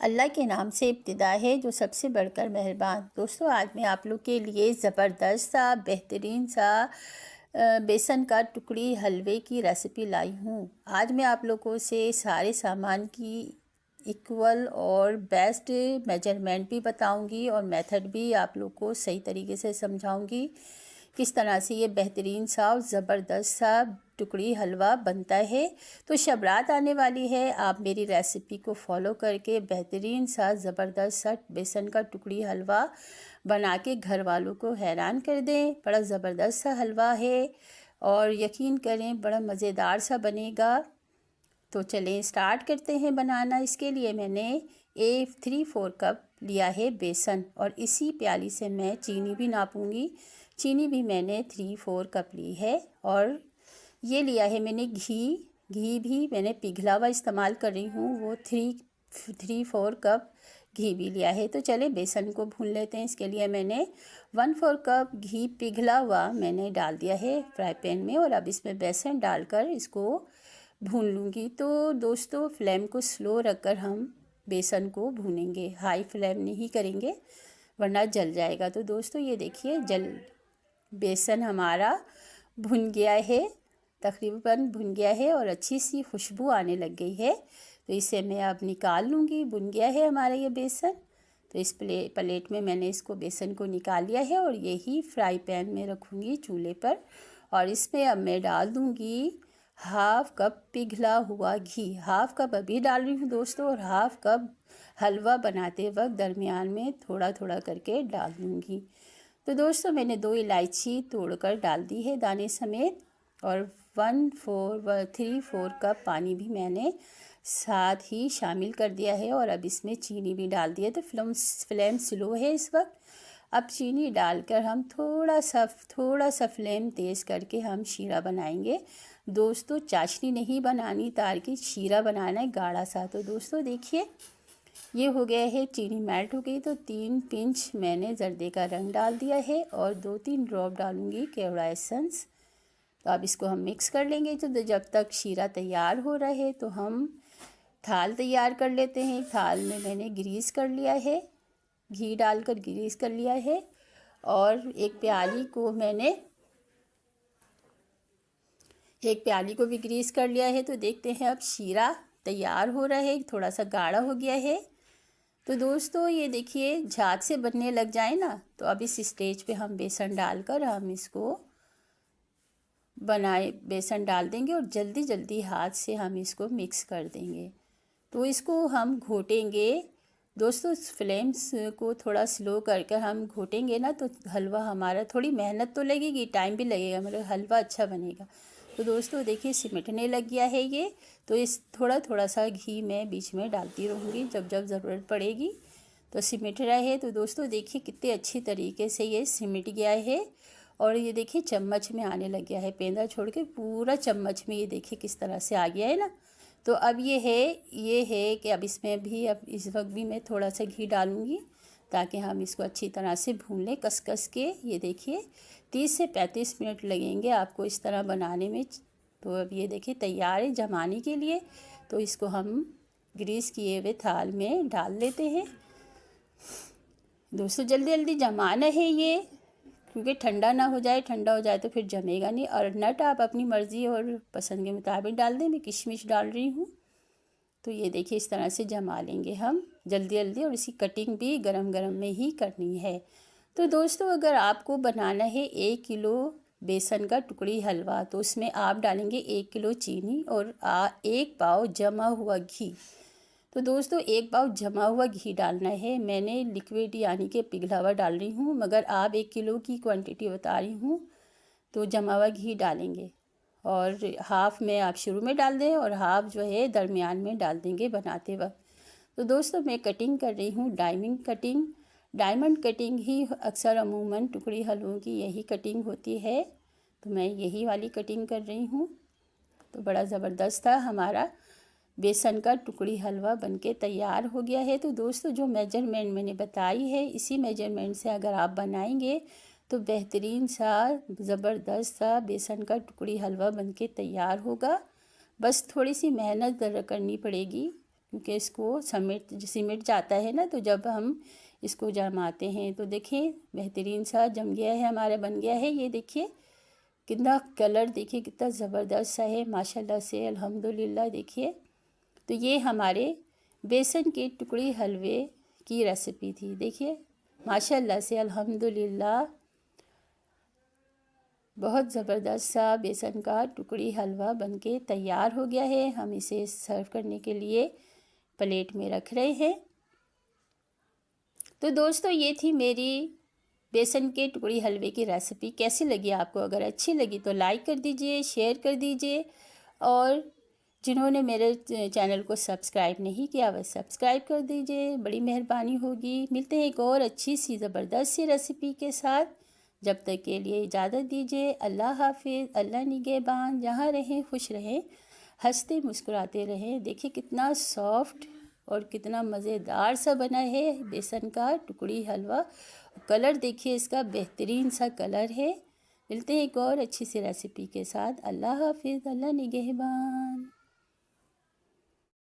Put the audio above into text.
अल्लाह के नाम से इब्तिदा है जो सबसे बढ़कर मेहरबान। दोस्तों, आज मैं आप लोग के लिए ज़बरदस्त सा बेहतरीन सा बेसन का टुकड़ी हलवे की रेसिपी लाई हूँ। आज मैं आप लोगों से सारे सामान की इक्वल और बेस्ट मेजरमेंट भी बताऊंगी और मेथड भी आप लोग को सही तरीके से समझाऊंगी किस तरह से ये बेहतरीन सा और ज़बरदस्त सा टुकड़ी हलवा बनता है। तो शब रात आने वाली है, आप मेरी रेसिपी को फॉलो करके बेहतरीन सा ज़बरदस्त सा बेसन का टुकड़ी हलवा बना के घर वालों को हैरान कर दें। बड़ा ज़बरदस्त सा हलवा है और यकीन करें बड़ा मज़ेदार सा बनेगा। तो चलें स्टार्ट करते हैं बनाना। इसके लिए मैंने 3-4 कप लिया है बेसन और इसी प्याली से मैं चीनी भी नापूंगी। चीनी भी मैंने 3-4 कप ली है और ये लिया है मैंने घी भी मैंने पिघला हुआ इस्तेमाल कर रही हूँ, वो 3-4 कप घी भी लिया है। तो चले बेसन को भून लेते हैं। इसके लिए मैंने 1/4 कप घी पिघला हुआ मैंने डाल दिया है फ्राई पैन में और अब इसमें बेसन डालकर इसको भून लूँगी। तो दोस्तों, फ्लेम को स्लो रखकर हम बेसन को भूनेंगे, हाई फ्लेम नहीं करेंगे वरना जल जाएगा। तो दोस्तों ये देखिए बेसन हमारा भुन गया है, तकरीबन भुन गया है और अच्छी सी खुशबू आने लग गई है। तो इसे मैं अब निकाल लूँगी। भुन गया है हमारा ये बेसन। तो इस प्लेट में मैंने इसको बेसन को निकाल लिया है और यही फ्राई पैन में रखूँगी चूल्हे पर और इसमें अब मैं डाल दूँगी 1/2 कप पिघला हुआ घी। 1/2 कप अभी डाल रही हूँ दोस्तों और 1/2 कप हलवा बनाते वक्त दरमियान में थोड़ा थोड़ा करके डाल दूँगी। तो दोस्तों, मैंने 2 इलायची तोड़कर डाल दी है दाने समेत और 3-4 कप पानी भी मैंने साथ ही शामिल कर दिया है और अब इसमें चीनी भी डाल दी है। तो फ्लेम स्लो है इस वक्त। अब चीनी डालकर हम थोड़ा सा फ्लेम तेज़ करके हम शीरा बनाएंगे। दोस्तों, चाशनी नहीं बनानी, तार की शीरा बनाना है गाढ़ा सा। तो दोस्तों देखिए ये हो गया है, चीनी मेल्ट हो गई। तो 3 पिंच मैंने जर्दे का रंग डाल दिया है और 2-3 ड्रॉप डालूंगी केवड़ा एसेंस। तो अब इसको हम मिक्स कर लेंगे। तो जब तक शीरा तैयार हो रहा है तो हम थाल तैयार कर लेते हैं। थाल में मैंने ग्रीस कर लिया है, घी डालकर ग्रीस कर लिया है और एक प्याली को भी ग्रीस कर लिया है। तो देखते हैं अब शीरा तैयार हो रहा है, थोड़ा सा गाढ़ा हो गया है। तो दोस्तों ये देखिए झाग से बनने लग जाए ना, तो अब इस स्टेज पे हम बेसन डालकर हम इसको बेसन डाल देंगे और जल्दी जल्दी हाथ से हम इसको मिक्स कर देंगे। तो इसको हम घोटेंगे दोस्तों, फ्लेम्स को थोड़ा स्लो करके हम घोटेंगे ना तो हलवा हमारा, थोड़ी मेहनत तो लगेगी, टाइम भी लगेगा, मगर हलवा अच्छा बनेगा। तो दोस्तों देखिए सिमटने लग गया है ये। तो इस थोड़ा सा घी मैं बीच में डालती रहूँगी जब जब ज़रूरत पड़ेगी। तो सिमट रहा है। तो दोस्तों देखिए कितने अच्छी तरीके से ये सिमट गया है और ये देखिए चम्मच में आने लग गया है, पेंदा छोड़ के पूरा चम्मच में ये देखिए किस तरह से आ गया है ना। तो अब ये है कि अब इसमें भी, अब इस वक्त भी मैं थोड़ा सा घी डालूँगी ताकि हम इसको अच्छी तरह से भून लें कस के। ये देखिए 30 से 35 मिनट लगेंगे आपको इस तरह बनाने में। तो अब ये देखिए तैयार है जमाने के लिए। तो इसको हम ग्रीस किए हुए थाल में डाल लेते हैं। दोस्तों जल्दी जल्दी जमाना है ये, क्योंकि ठंडा ना हो जाए, ठंडा हो जाए तो फिर जमेगा नहीं। और नट आप अपनी मर्ज़ी और पसंद के मुताबिक डाल दें। मैं किशमिश डाल रही हूँ। तो ये देखिए इस तरह से जमा लेंगे हम जल्दी जल्दी और इसकी कटिंग भी गरम गरम में ही करनी है। तो दोस्तों अगर आपको बनाना है 1 किलो बेसन का टुकड़ी हलवा, तो उसमें आप डालेंगे 1 किलो चीनी और 1 पाव जमा हुआ घी। तो दोस्तों 1 पाव जमा हुआ घी डालना है। मैंने लिक्विड यानी कि पिघला हुआ डाल रही हूँ, मगर आप 1 किलो की क्वांटिटी बता रही हूँ तो जमा हुआ घी डालेंगे और हाफ़ में आप शुरू में डाल दें और हाफ़ जो है दरमियान में डाल देंगे बनाते वक्त। तो दोस्तों मैं कटिंग कर रही हूँ डायमंड कटिंग ही अक्सर अमूमन टुकड़ी हलवों की यही कटिंग होती है। तो मैं यही वाली कटिंग कर रही हूँ। तो बड़ा ज़बरदस्त था हमारा बेसन का टुकड़ी हलवा बनके तैयार हो गया है। तो दोस्तों जो मेजरमेंट मैंने बताई है, इसी मेजरमेंट से अगर आप बनाएंगे तो बेहतरीन सा ज़बरदस्त सा बेसन का टुकड़ी हलवा बनके तैयार होगा। बस थोड़ी सी मेहनत ज़रा करनी पड़ेगी क्योंकि इसको सिमट जाता है ना, तो जब हम इसको जमाते हैं तो देखिए बेहतरीन सा जम गया है, हमारा बन गया है। ये देखिए कितना कलर, देखिए कितना ज़बरदस्त सा है माशाल्लाह से, अल्हम्दुलिल्लाह। देखिए तो ये हमारे बेसन के टुकड़ी हलवे की रेसिपी थी। देखिए माशाल्लाह से अल्हम्दुलिल्लाह बहुत ज़बरदस्त सा बेसन का टुकड़ी हलवा बनके तैयार हो गया है। हम इसे सर्व करने के लिए प्लेट में रख रहे हैं। तो दोस्तों ये थी मेरी बेसन के टुकड़ी हलवे की रेसिपी। कैसी लगी आपको? अगर अच्छी लगी तो लाइक कर दीजिए, शेयर कर दीजिए, और जिन्होंने मेरे चैनल को सब्सक्राइब नहीं किया वह सब्सक्राइब कर दीजिए, बड़ी मेहरबानी होगी। मिलते हैं एक और अच्छी सी ज़बरदस्त सी रेसिपी के साथ। जब तक के लिए इजाज़त दीजिए। अल्लाह हाफिज़, अल्लाह निगहबान। जहाँ रहें खुश रहें, हंसते मुस्कुराते रहें। देखिए कितना सॉफ्ट और कितना मज़ेदार सा बना है बेसन का टुकड़ी हलवा। कलर देखिए इसका बेहतरीन सा कलर है। मिलते हैं एक और अच्छी सी रेसिपी के साथ। अल्लाह हाफिज़, अल्लाह निगहबान।